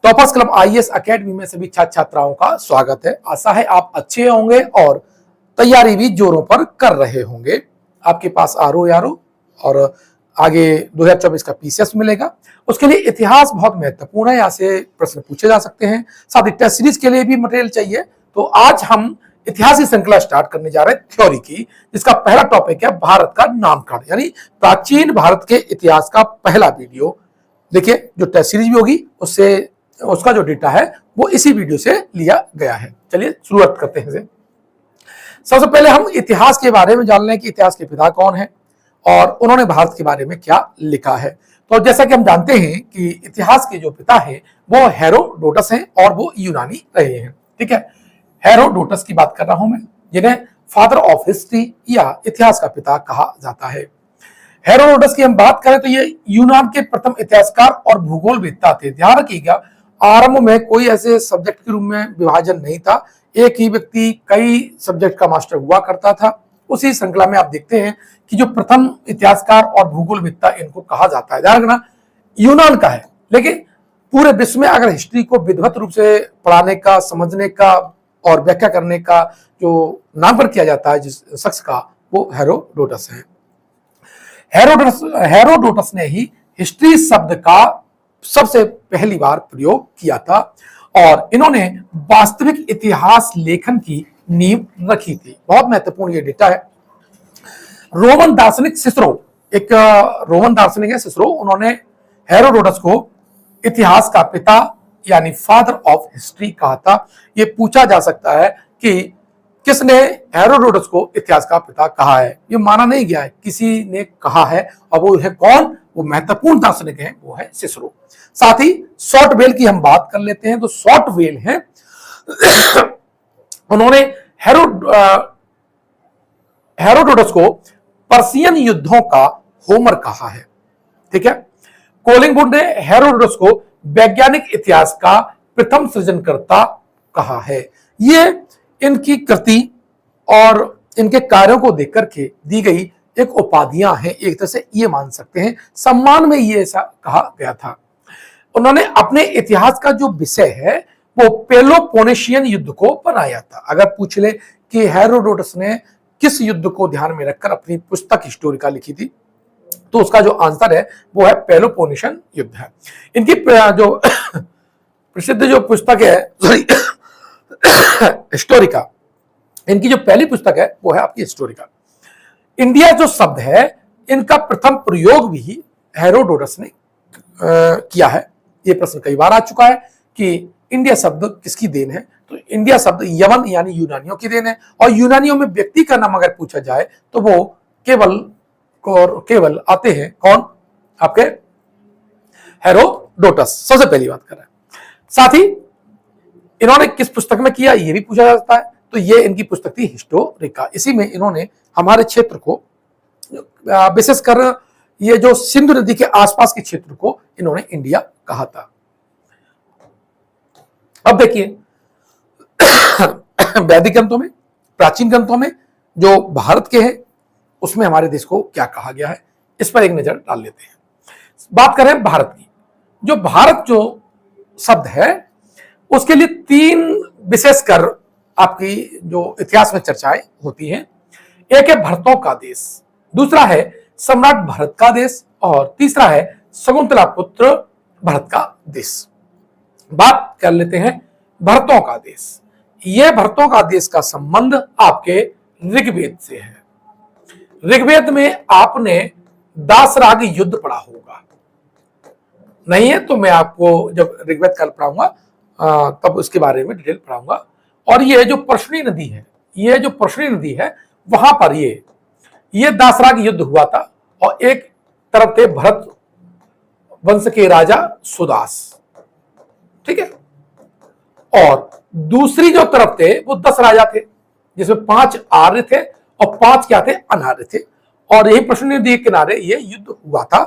Toppers club IAS academy में सभी छात्र छात्राओं का स्वागत है। आशा है आप अच्छे होंगे और तैयारी भी जोरों पर कर रहे होंगे। आपके पास आरओ यारो और आगे 2024 का पीसीएस मिलेगा। उसके लिए इतिहास बहुत महत्वपूर्ण है, यहाँ से प्रश्न पूछे जा सकते हैं। साथ ही टेस्ट सीरीज के लिए भी मटेरियल चाहिए। तो आज हम इतिहास की श्रृंखला स्टार्ट करने जा रहे हैं थ्योरी की, जिसका पहला टॉपिक है भारत का नामकरण, यानी प्राचीन भारत के इतिहास का पहला वीडियो। देखिए, जो टेस्ट सीरीज भी होगी उसका जो डेटा है वो इसी वीडियो से लिया गया है। चलिए शुरुआत करते हैं। सबसे पहले हम इतिहास के बारे में जान लें कि इतिहास के पिता कौन है और उन्होंने भारत के बारे में क्या लिखा है। तो जैसा कि हम जानते हैं कि इतिहास के जो पिता है वो हेरोडोटस हैं और वो यूनानी रहे हैं। ठीक है, हेरोडोटस की बात कर रहा हूं मैं, जिन्हें फादर ऑफ हिस्ट्री या इतिहास का पिता कहा जाता है। हेरोडोटस की हम बात करें तो ये यूनान के प्रथम इतिहासकार और भूगोलवेत्ता थे। ध्यान रखिएगा, आरंभ में कोई ऐसे सब्जेक्ट के रूप में विभाजन नहीं था। एक ही व्यक्ति कई सब्जेक्ट का मास्टर हुआ करता था। उसी श्रृंखला में आप देखते हैं कि जो प्रथम इतिहासकार और भूगोलवेत्ता इनको कहा जाता है, ध्यान रखना यूनान का है, लेकिन पूरे विश्व में अगर हिस्ट्री को विधिवत रूप से पढ़ाने का, समझने का और व्याख्या करने का जो नामकरण किया जाता है जिस शख्स का, वो हेरोडोटस है। हेरोडोटस ने ही हिस्ट्री शब्द का सबसे पहली बार प्रयोग किया था और इन्होंने वास्तविक इतिहास लेखन की नींव रखी थी। बहुत महत्वपूर्ण ये डेटा है। रोमन दार्शनिक सिसरो, एक रोमन दार्शनिक है सिसरो, उन्होंने हेरोडोटस को इतिहास का पिता यानी फादर ऑफ हिस्ट्री कहा था। ये पूछा जा सकता है कि किसने हेरोडोटस को इतिहास का पिता कहा है। ये माना नहीं गया है, किसी ने कहा है और वो है कौन? वो महत्वपूर्ण दार्शनिक है, वो है सिसरो। साथ ही शॉर्ट वेल की हम बात कर लेते हैं। तो शॉर्ट वेल है, उन्होंने हेरोडोटस को पर्शियन युद्धों का होमर कहा है। ठीक है, कोलिंगवुड ने हेरोडोटस को वैज्ञानिक इतिहास का प्रथम सृजनकर्ता कहा है। ये इनकी कृति और इनके कार्यों को देख करके दी गई एक उपाधियां हैं, एक तरह से ये मान सकते हैं, सम्मान में ये ऐसा कहा गया था। उन्होंने अपने इतिहास का जो विषय है वो पेलोपोनेशियन युद्ध को बनाया था। अगर पूछ ले कि हेरोडोटस ने किस युद्ध को ध्यान में रखकर अपनी पुस्तक हिस्टोरिका लिखी थी, तो उसका जो आंसर है वो है पेलोपोनेशियन युद्ध है। इनकी जो प्रसिद्ध जो पुस्तक है हिस्टोरिका, इनकी जो पहली पुस्तक है वो है आपकी हिस्टोरिका। इंडिया जो शब्द है, इनका प्रथम प्रयोग भी हेरोडोटस ने किया है। ये प्रश्न कई बार आ चुका है कि इंडिया शब्द किसकी देन है। तो इंडिया शब्द यमन यानी यूनानियों की देन है और यूनानियों में व्यक्ति का नाम अगर पूछा जाए तो वो केवल आते हैं कौन? आपके हेरोडोटस सबसे पहली बात कर रहे हैं। साथ ही इन्होंने किस पुस्तक में किया ये भी पूछा जाता है। तो ये इनकी पुस्तक थी हिस्टोरिका। इसी में इन्होंने हमारे क्षेत्र को, विशेषकर ये जो सिंधु नदी के आसपास के क्षेत्र को इन्होंने इंडिया कहा था। अब देखिए वैदिक ग्रंथों में, प्राचीन ग्रंथों में जो भारत के हैं उसमें हमारे देश को क्या कहा गया है, इस पर एक नजर डाल लेते हैं। बात करें भारत की, जो भारत जो शब्द है उसके लिए तीन विशेषकर आपकी जो इतिहास में चर्चाएं होती हैं। एक है भरतों का देश, दूसरा है सम्राट भरत का देश और तीसरा है शकुंतला पुत्र भरत का देश। बात कर लेते हैं भरतों का देश। यह भरतों का देश का संबंध आपके ऋग्वेद से है। ऋग्वेद में आपने दासराग युद्ध पढ़ा होगा, नहीं है तो मैं आपको जब ऋग्वेद कल पढ़ाऊंगा तब उसके बारे में डिटेल पढ़ाऊंगा। और ये जो पर्शनी नदी है, ये जो पर्शनी नदी है वहां पर ये दासराग युद्ध हुआ था और एक तरफ थे भरत वंश के राजा सुदास, ठीक है, और दूसरी जो तरफ थे वो 10 राजा थे, जिसमें 5 आर्य थे और 5 क्या थे? अनार्य थे। और यही पर्शनी नदी के किनारे ये युद्ध हुआ था।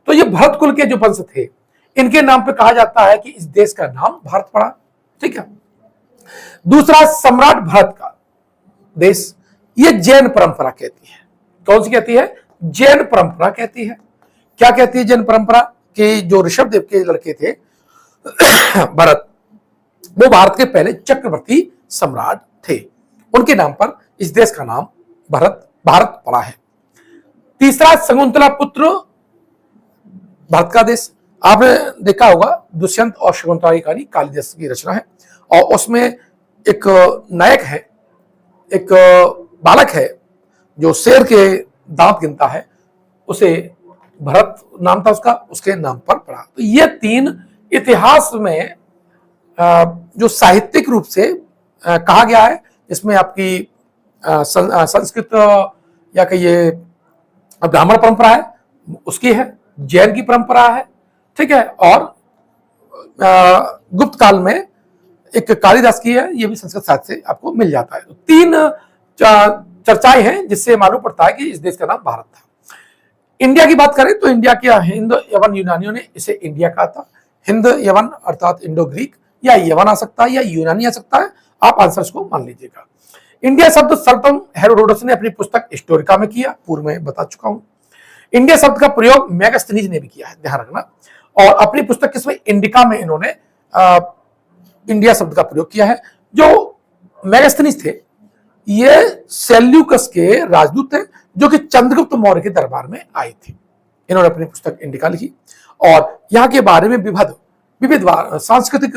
तो ये भरत कुल के जो वंश थे, इनके नाम पे कहा जाता है कि इस देश का नाम भारत पड़ा। ठीक है, दूसरा सम्राट भरत का देश, ये जैन परंपरा कहती है। कौन सी कहती है? जैन परंपरा कहती है। क्या कहती है जैन परंपरा? कि जो ऋषभ देव के लड़के थे भरत, वो भारत के पहले चक्रवर्ती सम्राट थे। उनके नाम पर इस देश का नाम भारत पड़ा है। तीसरा, शकुंतला पुत्र भारत का देश। आपने देखा होगा दुष्यंत और शकुंतला की कहानी कालिदास की रचना है, और उसमें एक नायक है, एक बालक है जो शेर के दांत गिनता है, उसे भरत नाम था उसका, उसके नाम पर पड़ा। तो ये तीन इतिहास में जो साहित्यिक रूप से कहा गया है, इसमें आपकी संस्कृत या कहिए ब्राह्मण परंपरा है, उसकी है, जैन की परंपरा है, ठीक है, और गुप्त काल में एक कालिदास की है, ये भी संस्कृत साहित्य से आपको मिल जाता है। तो तीन चर्चाएं हैं जिससे मालूम पड़ता है कि इस देश का नाम भारत था। इंडिया की बात करें तो इंडिया क्या, हिंद यवन यूनानियों ने इसे इंडिया कहा था। हिंद यवन अर्थात इंडो ग्रीक, या यवन आ सकता है या यूनानी आ सकता है, आप आंसर्स को मान लीजिएगा। इंडिया शब्द सर्वप्रथम हेरोडोटस ने अपनी पुस्तक हिस्टोरिका में किया, पूर्व में बता चुका हूं। इंडिया शब्द का प्रयोग मेगास्थनीज ने भी किया है, ध्यान रखना, और अपनी पुस्तक किसमें, इंडिका में इन्होंने इंडिया शब्द का प्रयोग किया है। जो मेगास्थनीज थे ये सेल्यूकस के राजदूत थे, जो कि चंद्रगुप्त मौर्य के दरबार में आए थे। इन्होंने अपनी पुस्तक इंडिका लिखी और यहाँ के बारे में विविध सांस्कृतिक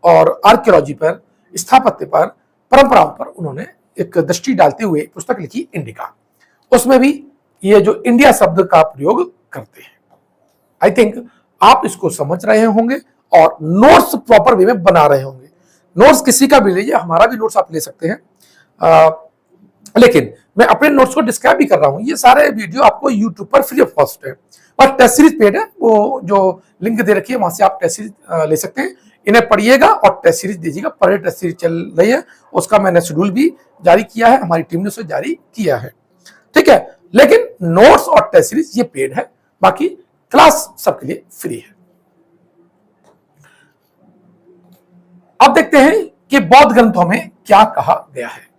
और आर्कियोलॉजी पर, स्थापत्य पर, परंपराओं पर उन्होंने एक दृष्टि डालते हुए पुस्तक लिखी इंडिका। उसमें भी ये जो इंडिया शब्द का प्रयोग करते हैं। आई थिंक आप इसको समझ रहे होंगे और नोट्स प्रॉपर वे में बना रहे होंगे। नोट्स किसी का भी लीजिए, हमारा भी नोट्स आप ले सकते हैं, लेकिन मैं अपने नोट्स को डिस्क्राइब भी कर रहा हूं। ये सारे वीडियो आपको यूट्यूब पर फ्री ऑफ कॉस्ट है, और टेस्ट सीरीज पेड है, वो जो लिंक दे रखी है वहां से आप टेस्ट सीरीज ले सकते हैं। इन्हें पढ़िएगा और टेस्ट सीरीज दीजिएगा। पर टेस्ट सीरीज चल रही है, उसका मैंने शेड्यूल भी जारी किया है, हमारी टीम ने उसे जारी किया है, ठीक है। लेकिन नोट्स और टेस्ट सीरीज ये पेड है, बाकी क्लास सबके लिए फ्री है। अब देखते हैं कि बौद्ध ग्रंथों में क्या कहा गया है।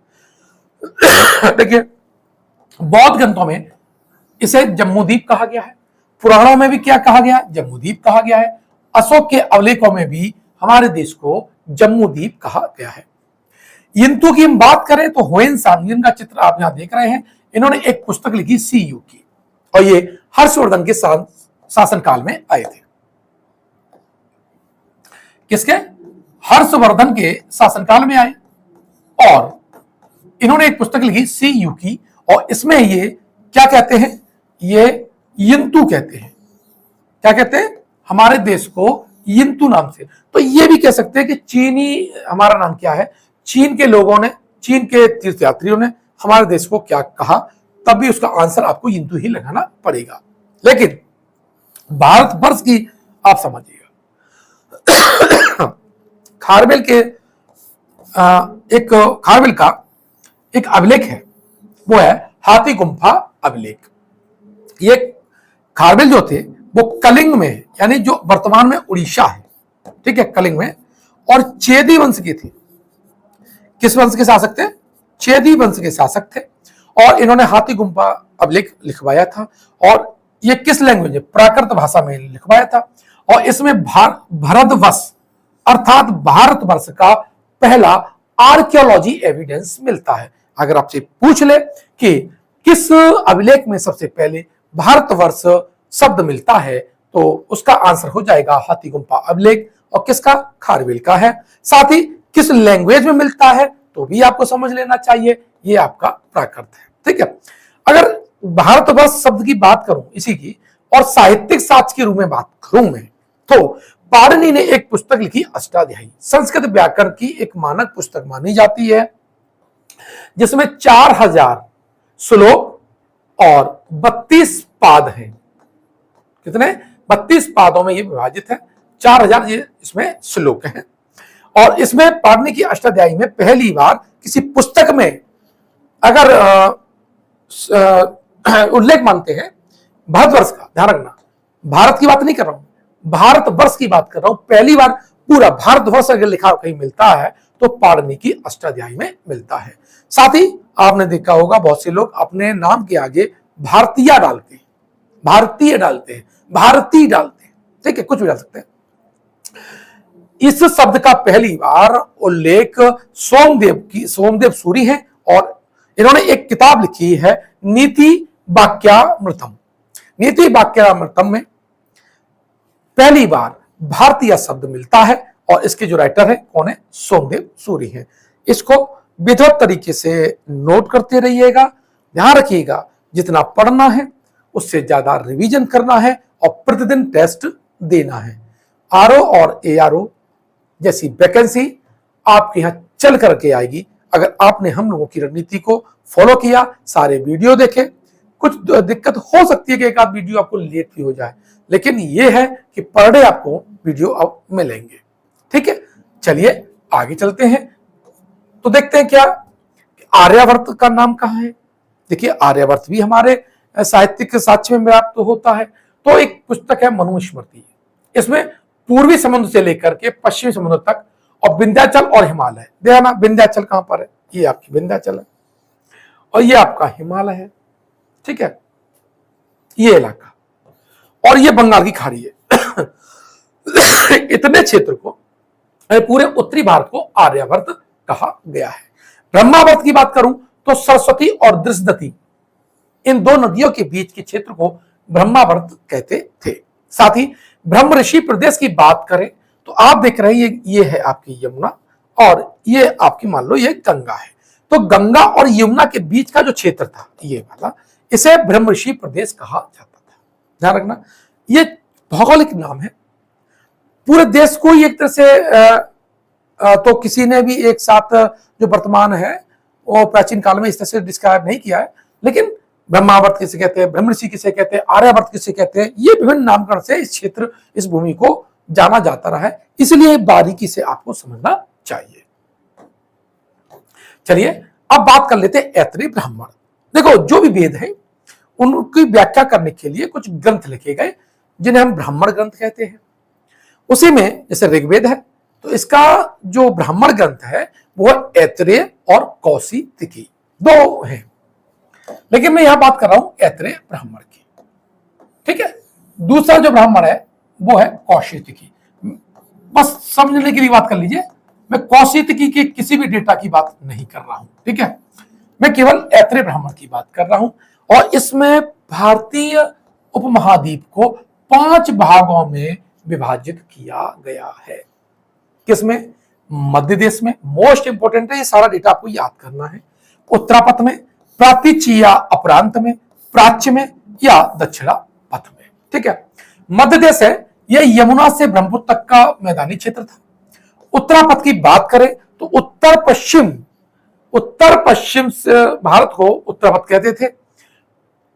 देखिए, बौद्ध ग्रंथों में इसे जम्बूद्वीप कहा गया है। पुराणों में भी क्या कहा गया है, जम्बूद्वीप कहा गया है। अशोक के अवलेखों में भी हमारे देश को जम्बूद्वीप कहा गया है। यिंतु की हम बात करें तो हुएन सांग, जिनका चित्र आप यहां देख रहे हैं, इन्होंने एक पुस्तक लिखी सीयू की, और ये हर्षवर्धन के शासनकाल में आए थे। किसके, हर्षवर्धन के शासनकाल में आए, और इन्होंने एक पुस्तक लिखी सीयू की, और इसमें ये क्या कहते हैं, ये यिंतु कहते हैं। क्या कहते हैं, हमारे देश को यिंतु नाम से। तो ये भी कह सकते हैं कि चीनी हमारा नाम क्या है, चीन के लोगों ने, चीन के तीर्थयात्रियों ने हमारे देश को क्या कहा, तब भी उसका आंसर आपको यिंतु ही लगाना पड़ेगा। लेकिन भारतवर्ष की आप समझिएगा, खारवेल के खारवेल का एक अभिलेख है, वो है हाथी गुम्फा अभिलेख। ये खारवेल जो थे वो कलिंग में, यानी जो वर्तमान में उड़ीसा है, ठीक है, कलिंग में, और चेदी वंश के थे। किस वंश के शासक थे, चेदी वंश के शासक थे, और इन्होंने हाथी गुम्फा अभिलेख लिखवाया था। और ये किस लैंग्वेज में, प्राकृत भाषा में लिखवाया था, और इसमें भारतवर्ष अर्थात भारतवर्ष का पहला आर्कियोलॉजी एविडेंस मिलता है। अगर आपसे पूछ ले कि किस अभिलेख में सबसे पहले भारतवर्ष शब्द मिलता है, तो उसका आंसर हो जाएगा हाथी गुम्फा अभिलेख, और किसका, खारवेल का है। साथ ही किस लैंग्वेज में मिलता है तो भी आपको समझ लेना चाहिए, ये आपका प्राकृत है, ठीक है। अगर भारतवर्ष शब्द की बात करूं इसी की, और साहित्यिक साक्ष्य के रूप में बात करूं मैं, तो पाणिनि ने एक पुस्तक लिखी अष्टाध्यायी, संस्कृत व्याकरण की एक मानक पुस्तक मानी जाती है, जिसमें 4000 श्लोक और 32 पाद हैं। कितने, 32 पादों में ये विभाजित है, 4000 ये इसमें श्लोक हैं। और इसमें पाणिनि की अष्टाध्यायी में पहली बार किसी पुस्तक में अगर उल्लेख मानते हैं भारतवर्ष का, ध्यान रखना, भारत की बात नहीं कर रहा हूं, भारतवर्ष की बात कर रहा हूं, पहली बार पूरा भारतवर्ष अगर लिखा कहीं मिलता है तो पाणिनि की अष्टाध्यायी में मिलता है। साथ ही आपने देखा होगा बहुत से लोग अपने नाम के आगे भारतीय डालते हैं, भारतीय डालते हैं, भारतीय डालते हैं, ठीक है, कुछ भी डाल सकते हैं। इस शब्द का पहली बार उल्लेख सोमदेव सूरी है और इन्होंने एक किताब लिखी है नीति वाक्यामृतम। नीति वाक्यामृतम में पहली बार भारतीय शब्द मिलता है और इसके जो राइटर है कौन है? सोमदेव सूरी है। इसको विधिवत तरीके से नोट करते रहिएगा, ध्यान रखिएगा जितना पढ़ना है उससे ज्यादा रिवीजन करना है और प्रतिदिन टेस्ट देना है। आरओ और एआरओ जैसी वैकेंसी आपके यहां चल करके आएगी अगर आपने हम लोगों की रणनीति को फॉलो किया, सारे वीडियो देखे। कुछ दिक्कत हो सकती है कि एक आध वीडियो आपको लेट भी हो जाए, लेकिन यह है कि पर डे आपको वीडियो अब मिलेंगे। ठीक है, चलिए आगे चलते हैं। तो देखते हैं क्या आर्यावर्त का नाम कहाँ है। देखिए आर्यावर्त भी हमारे साहित्यिक साक्ष्य में प्राप्त होता है। तो एक पुस्तक है मनुस्मृति, इसमें पूर्वी समुद्र से लेकर के पश्चिमी समुद्र तक और विंध्याचल और हिमालय, देखना विंध्याचल कहां पर है, ये आपकी विंध्याचल है और ये आपका हिमालय है। ठीक है, ये इलाका और ये बंगाल की खाड़ी है। इतने क्षेत्र को, पूरे उत्तरी भारत को आर्यावर्त कहा गया है। ब्रह्मावर्त की बात करूं तो सरस्वती और दृष्टि इन दो नदियों के बीच के क्षेत्र को ब्रह्मावर्त कहते थे। साथ ही ब्रह्म ऋषि प्रदेश की बात करें तो आप देख रहे हैं ये है आपकी यमुना और ये आपकी मान लो ये गंगा है। तो गंगा और यमुना के बीच का जो क्षेत्र था ये वाला, इसे ब्रह्म ऋषि प्रदेश कहा जाता था। ध्यान रखना, ये भौगोलिक नाम है। पूरे देश को एक तरह से तो किसी ने भी एक साथ जो वर्तमान है वो प्राचीन काल में इस तरह से डिस्क्राइब नहीं किया है, लेकिन ब्रह्मावर्त किसे कहते हैं, ब्रह्म ऋषि किसे कहते हैं, आर्यावर्त किसे कहते हैं, ये विभिन्न नामकरण से इस क्षेत्र, इस भूमि को जाना जाता रहा है, इसलिए बारीकी से आपको समझना चाहिए। चलिए अब बात कर लेते हैं ऐतरेय ब्राह्मण। देखो जो भी वेद है उनकी व्याख्या करने के लिए कुछ ग्रंथ लिखे गए जिन्हें हम ब्राह्मण ग्रंथ कहते हैं। उसी में जैसे ऋग्वेद है तो इसका जो ब्राह्मण ग्रंथ है वो ऐतरेय और कौशिकी, दो हैं, लेकिन मैं यहां बात कर रहा हूं ऐतरेय ब्राह्मण की। ठीक है, दूसरा जो ब्राह्मण है वो है कौशिकी। बस समझने के लिए बात कर लीजिए, मैं कौशिकी के किसी भी डेटा की बात नहीं कर रहा हूं। ठीक है, मैं केवल ऐतरेय ब्राह्मण की बात कर रहा हूं और इसमें भारतीय उपमहाद्वीप को 5 भागों में विभाजित किया गया है। किसमें? मध्य देश में। मोस्ट इंपोर्टेंट है, ये सारा डेटा आपको याद करना है। उत्तरापथ में, प्राच्य या अपरांत में, प्राच्य में या दक्षिणा पथ में। ठीक है, मध्य देश है, यह यमुना से ब्रह्मपुत्र तक का मैदानी क्षेत्र था। उत्तरापथ की बात करें तो उत्तर पश्चिम से भारत को उत्तरापथ कहते थे।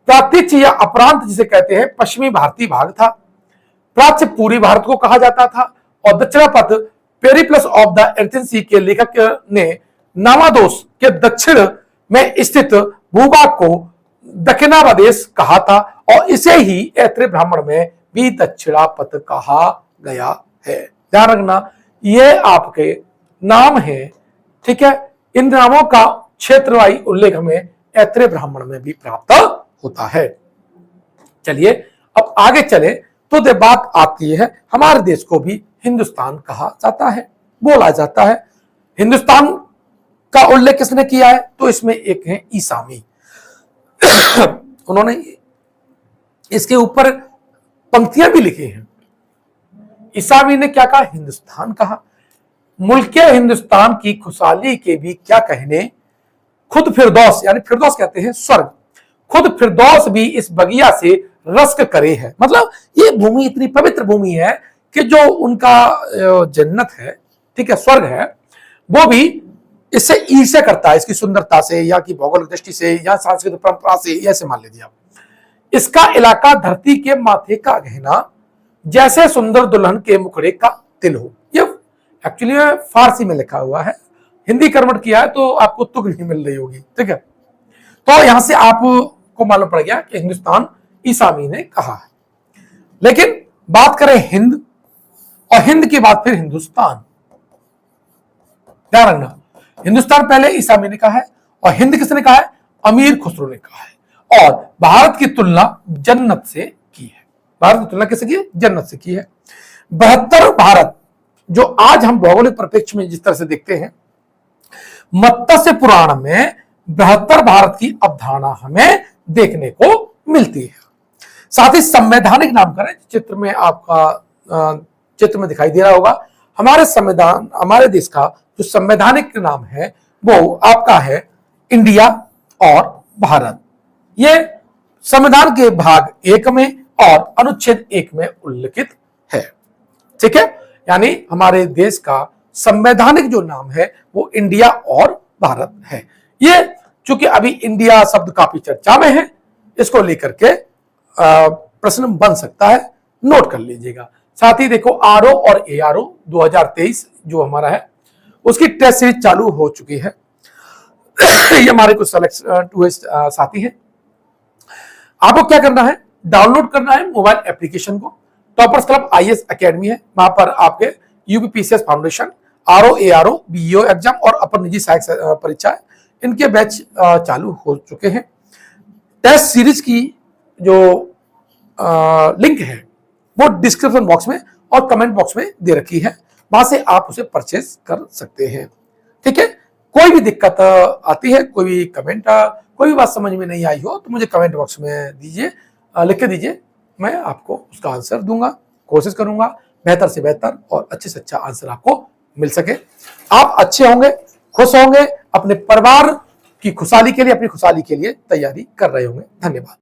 प्राच्य या अपरांत जिसे कहते हैं पश्चिमी भारतीय भाग था। प्राच्य पूर्वी भारत को कहा जाता था और दक्षिणापथ पेरिप्लस ऑफ द एर्थन सी के लेखक ने नामादोस के दक्षिण में स्थित भूभाग को दक्षिणावदेश कहा था और इसे ही ऐतरेय ब्राह्मण में भी दक्षिणापथ कहा गया है। ध्यान रखना, ये आपके नाम है। ठीक है, इन नामों का क्षेत्रवाही उल्लेख हमें ऐतरेय ब्राह्मण में भी प्राप्त होता है। चलिए अब आगे चले तो दे बात आती है, हमारे देश को भी हिंदुस्तान कहा जाता है, बोला जाता है। हिंदुस्तान का उल्लेख किसने किया है? तो इसमें एक है ईसामी। उन्होंने इसके ऊपर पंक्तियां भी लिखी हैं। ईसामी ने क्या कहा? हिंदुस्तान कहा। मुल्क हिंदुस्तान की खुशहाली के भी क्या कहने, खुद फिरदौस, यानी फिरदौस कहते हैं स्वर्ग, खुद फिरदौस भी इस बगिया से रस्क करे है। मतलब ये भूमि इतनी पवित्र भूमि है कि जो उनका जन्नत है, ठीक है, स्वर्ग है, वो भी इससे ईर्ष्या करता है, इसकी सुंदरता से या की भौगोलिक दृष्टि से या सांस्कृतिक परंपरा से, ऐसे मान लीजिए आप। इसका इलाका धरती के माथे का गहना, जैसे सुंदर दुल्हन के मुखड़े का तिल हो। ये एक्चुअली फारसी में लिखा हुआ है, हिंदी कन्वर्ट किया है तो आपको तुक नहीं मिल रही होगी। ठीक है, तो यहां से आपको मालूम पड़ गया कि हिंदुस्तान ईसामी ने कहा है। लेकिन बात करें हिंद, और हिंद के बाद फिर हिंदुस्तान। ध्यान रखना, हिंदुस्तान पहले ईसामी ने कहा है और हिंद किसने कहा है? अमीर खुसरो ने कहा है। और भारत की तुलना जन्नत से की है। भारत की तुलना किससे की है? जन्नत से की है। 72 भारत जो आज हम भौगोलिक परिप्रेक्ष्य में जिस तरह से देखते हैं, मत्स्य पुराण में बृहत्तर भारत की अवधारणा हमें देखने को मिलती है। साथ ही संवैधानिक नामकरण, चित्र में आपका चित्र में दिखाई दे रहा होगा, हमारे संविधान, हमारे देश का जो संवैधानिक नाम है वो आपका है इंडिया और भारत। ये संविधान के भाग 1 में और अनुच्छेद 1 में उल्लिखित है। ठीक है, यानी हमारे देश का संवैधानिक जो नाम है वो इंडिया और भारत है। ये चूंकि अभी इंडिया शब्द काफी चर्चा में है, इसको लेकर के प्रश्न बन सकता है, नोट कर लीजिएगा। साथ ही देखो आरओ और एआरओ 2023 जो हमारा है उसकी टेस्ट सीरीज चालू हो चुकी है। ये हमारे कुछ टूरिस्ट साथी हैं। आपको क्या करना है, डाउनलोड करना है मोबाइल एप्लीकेशन को। टॉपर्स क्लब आईएएस एकेडमी है, वहां पर आपके UPPCS foundation, RO ARO BEO exam और अपर निजी सहायक परीक्षा है, इनके बैच चालू हो चुके हैं। टेस्ट सीरीज की जो लिंक है वो डिस्क्रिप्शन बॉक्स में और कमेंट बॉक्स में दे रखी है, वहां से आप उसे परचेज कर सकते हैं। ठीक है, कोई भी दिक्कत आती है, कोई भी कमेंट, कोई भी बात समझ में नहीं आई हो तो मुझे कमेंट बॉक्स में दीजिए, लिख के दीजिए, मैं आपको उसका आंसर दूंगा। कोशिश करूंगा बेहतर से बेहतर और अच्छे से अच्छा आंसर आपको मिल सके। आप अच्छे होंगे, खुश होंगे, अपने परिवार की खुशहाली के लिए, अपनी खुशहाली के लिए तैयारी कर रहे होंगे। धन्यवाद।